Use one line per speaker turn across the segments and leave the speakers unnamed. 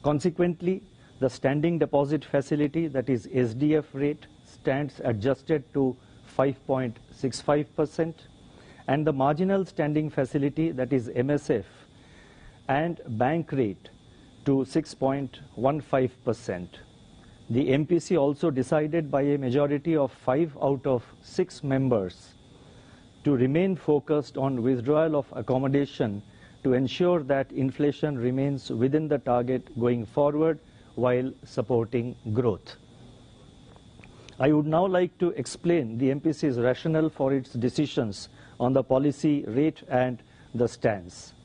Consequently, the standing deposit facility, that is SDF rate, stands adjusted to 5.65%, and the marginal standing facility, that is MSF, and bank rate to 6.15%. The MPC also decided by a majority of 5 out of 6 members to remain focused on withdrawal of accommodation to ensure that inflation remains within the target going forward while supporting growth. I would now like to explain the MPC's rationale for its decisions on the policy rate and the stance.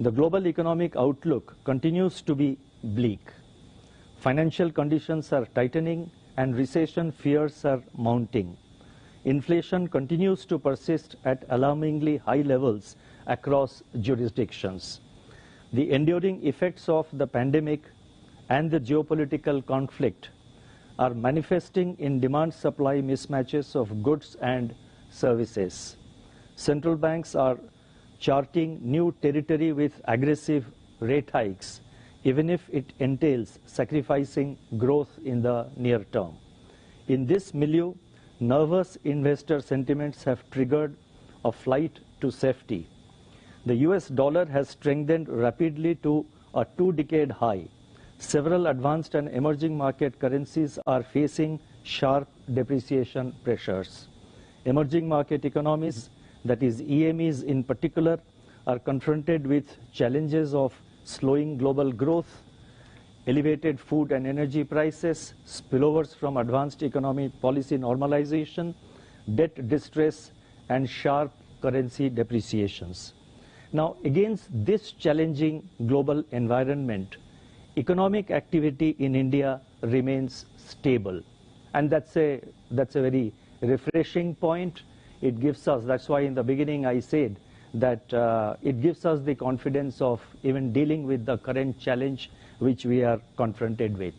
The global economic outlook continues to be bleak. Financial conditions are tightening and recession fears are mounting. Inflation continues to persist at alarmingly high levels across jurisdictions. The enduring effects of the pandemic and the geopolitical conflict are manifesting in demand-supply mismatches of goods and services. Central banks are charting new territory with aggressive rate hikes, even if it entails sacrificing growth in the near term. In this milieu, nervous investor sentiments have triggered a flight to safety. The US dollar has strengthened rapidly to a 2-decade high. Several advanced and emerging market currencies are facing sharp depreciation pressures. Emerging market economies, that is EMEs in particular, are confronted with challenges of slowing global growth, elevated food and energy prices, spillovers from advanced economic policy normalization, debt distress, and sharp currency depreciations. Now, against this challenging global environment, economic activity in India remains stable. And that's a very refreshing point. It gives us, that's why in the beginning I said that it gives us the confidence of even dealing with the current challenge which we are confronted with.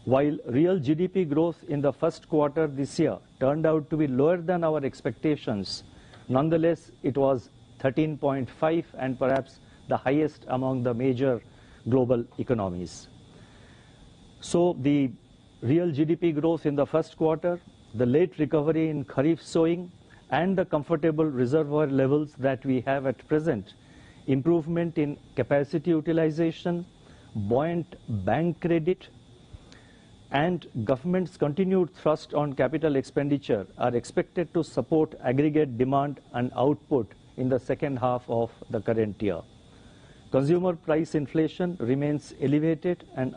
While real GDP growth in the first quarter this year turned out to be lower than our expectations, nonetheless it was 13.5 and perhaps the highest among the major global economies. So the real GDP growth in the first quarter, the late recovery in Kharif sowing, and the comfortable reservoir levels that we have at present, improvement in capacity utilization, buoyant bank credit, and government's continued thrust on capital expenditure are expected to support aggregate demand and output in the second half of the current year. Consumer price inflation remains elevated and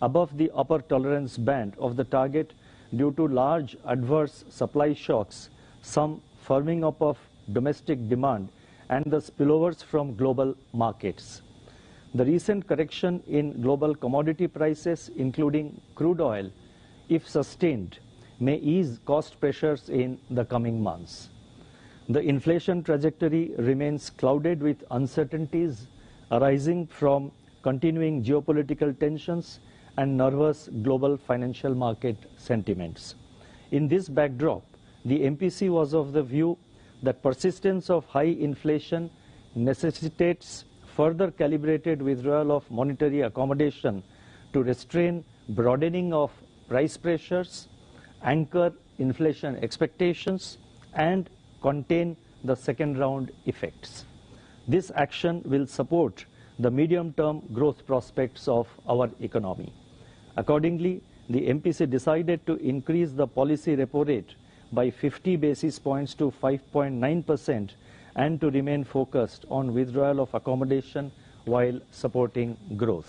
above the upper tolerance band of the target due to large adverse supply shocks, some firming up of domestic demand, and the spillovers from global markets. The recent correction in global commodity prices, including crude oil, if sustained, may ease cost pressures in the coming months. The inflation trajectory remains clouded with uncertainties arising from continuing geopolitical tensions and nervous global financial market sentiments. In this backdrop, the MPC was of the view that persistence of high inflation necessitates further calibrated withdrawal of monetary accommodation to restrain broadening of price pressures, anchor inflation expectations, and contain the second round effects. This action will support the medium-term growth prospects of our economy. Accordingly, the MPC decided to increase the policy repo rate by 50 basis points to 5.9% and to remain focused on withdrawal of accommodation while supporting growth.